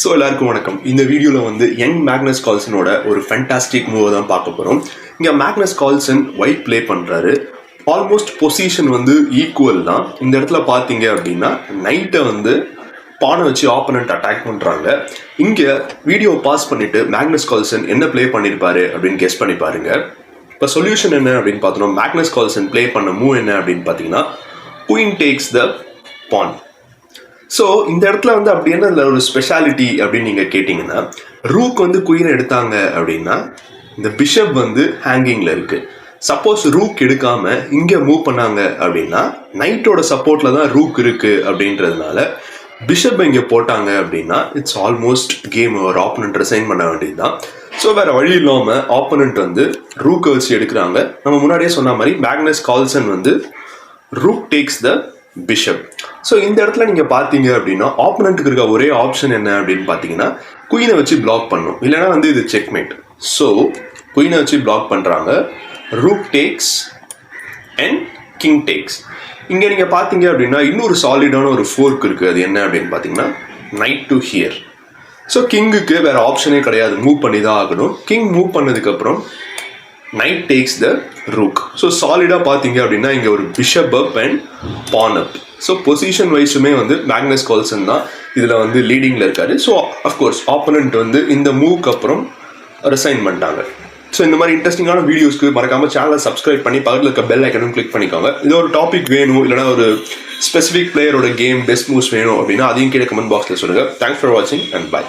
So எல்லாருக்கும் வணக்கம். இந்த வீடியோவில் வந்து யங் மேக்னஸ் கால்சனோட ஒரு ஃபேண்டாஸ்டிக் மூவை தான் பார்க்க போகிறோம். இங்கே மேக்னஸ் கால்சன் ஒயிட் ப்ளே பண்ணுறாரு. ஆல்மோஸ்ட் பொசிஷன் வந்து ஈக்குவல் தான். இந்த இடத்துல பார்த்தீங்க அப்படின்னா நைட்டை வந்து பானை வச்சு ஆப்போனன்ட் அட்டாக் பண்ணுறாங்க. இங்கே வீடியோ பாஸ் பண்ணிவிட்டு மேக்னஸ் கால்சன் என்ன ப்ளே பண்ணியிருப்பாரு அப்படின்னு கெஸ் பண்ணி பாருங்க. இப்போ சொல்யூஷன் என்ன அப்படின்னு பார்த்தோம். மேக்னஸ் கால்சன் ப்ளே பண்ண மூவ் என்ன அப்படின்னு பார்த்தீங்கன்னா queen takes the pawn. So இந்த இடத்துல வந்து அப்படி என்ன ஒரு ஸ்பெஷாலிட்டி அப்படின்னு நீங்கள் கேட்டிங்கன்னா, ரூக் வந்து குயினை எடுத்தாங்க அப்படின்னா இந்த பிஷப் வந்து ஹேங்கிங்கில் இருக்குது. சப்போஸ் ரூக் எடுக்காமல் இங்கே மூவ் பண்ணாங்க அப்படின்னா நைட்டோட சப்போர்ட்டில் தான் ரூக் இருக்குது அப்படின்றதுனால பிஷப் இங்கே போட்டாங்க அப்படின்னா இட்ஸ் ஆல்மோஸ்ட் கேம் ஒரு ஆப்போனண்ட் ரிசைன் பண்ண வேண்டியது தான். ஸோ வேறு வழி இல்லாமல் ஆப்போனண்ட் வந்து ரூக்கை வச்சு எடுக்கிறாங்க. நம்ம முன்னாடியே சொன்ன மாதிரி மேக்னஸ் கால்சன் வந்து rook takes the bishop. So இந்த இடத்துல நீங்கள் பார்த்தீங்க அப்படின்னா ஆப்போனண்ட்டுக்கு இருக்க ஒரே ஆப்ஷன் என்ன அப்படின்னு பார்த்தீங்கன்னா குயினை வச்சு பிளாக் பண்ணும், இல்லைனா வந்து இது செக்மேட். ஸோ குயினை வச்சு பிளாக் பண்ணுறாங்க. Rook takes and king takes. இங்கே நீங்கள் பார்த்தீங்க அப்படின்னா இன்னொரு சாலிடான ஒரு ஃபோர்க் இருக்குது. அது என்ன அப்படின்னு பார்த்தீங்கன்னா நைட் டு ஹியர். ஸோ கிங்குக்கு வேறு ஆப்ஷனே கிடையாது, மூவ் பண்ணி தான் ஆகணும். கிங் மூவ் பண்ணதுக்கப்புறம் knight takes the rook. So சாலிடாக பார்த்தீங்க அப்படின்னா இங்கே ஒரு bishop up and pawn up. So position வைஸுமே வந்து மேக்னஸ் கால்சன் தான் இதில் வந்து லீடிங்கில் இருக்காரு. ஸோ அஃப்கோர்ஸ் ஆப்போனண்ட் வந்து இந்த மூவ்க்கு அப்புறம் ரிசைன் பண்ணிட்டாங்க. ஸோ இந்த மாதிரி இன்ட்ரெஸ்டிங்கான வீடியோஸ்க்கு மறக்காமல் சேனலை சப்ஸ்கிரைப் பண்ணி பக்கத்தில் இருக்க பெல் ஐக்கனும் கிளிக் பண்ணிக்கோங்க. இது ஒரு டாபிக் வேணும், இல்லைனா ஒரு ஸ்பெசிஃபிக் பிளேயரோட கேம் பெஸ்ட் மூவ்ஸ் வேணும் அப்படின்னா அதையும் கீழே கமெண்ட் பாக்ஸில் சொல்லுங்கள். தேங்க்ஸ் ஃபார் வாட்சிங் அண்ட் பை.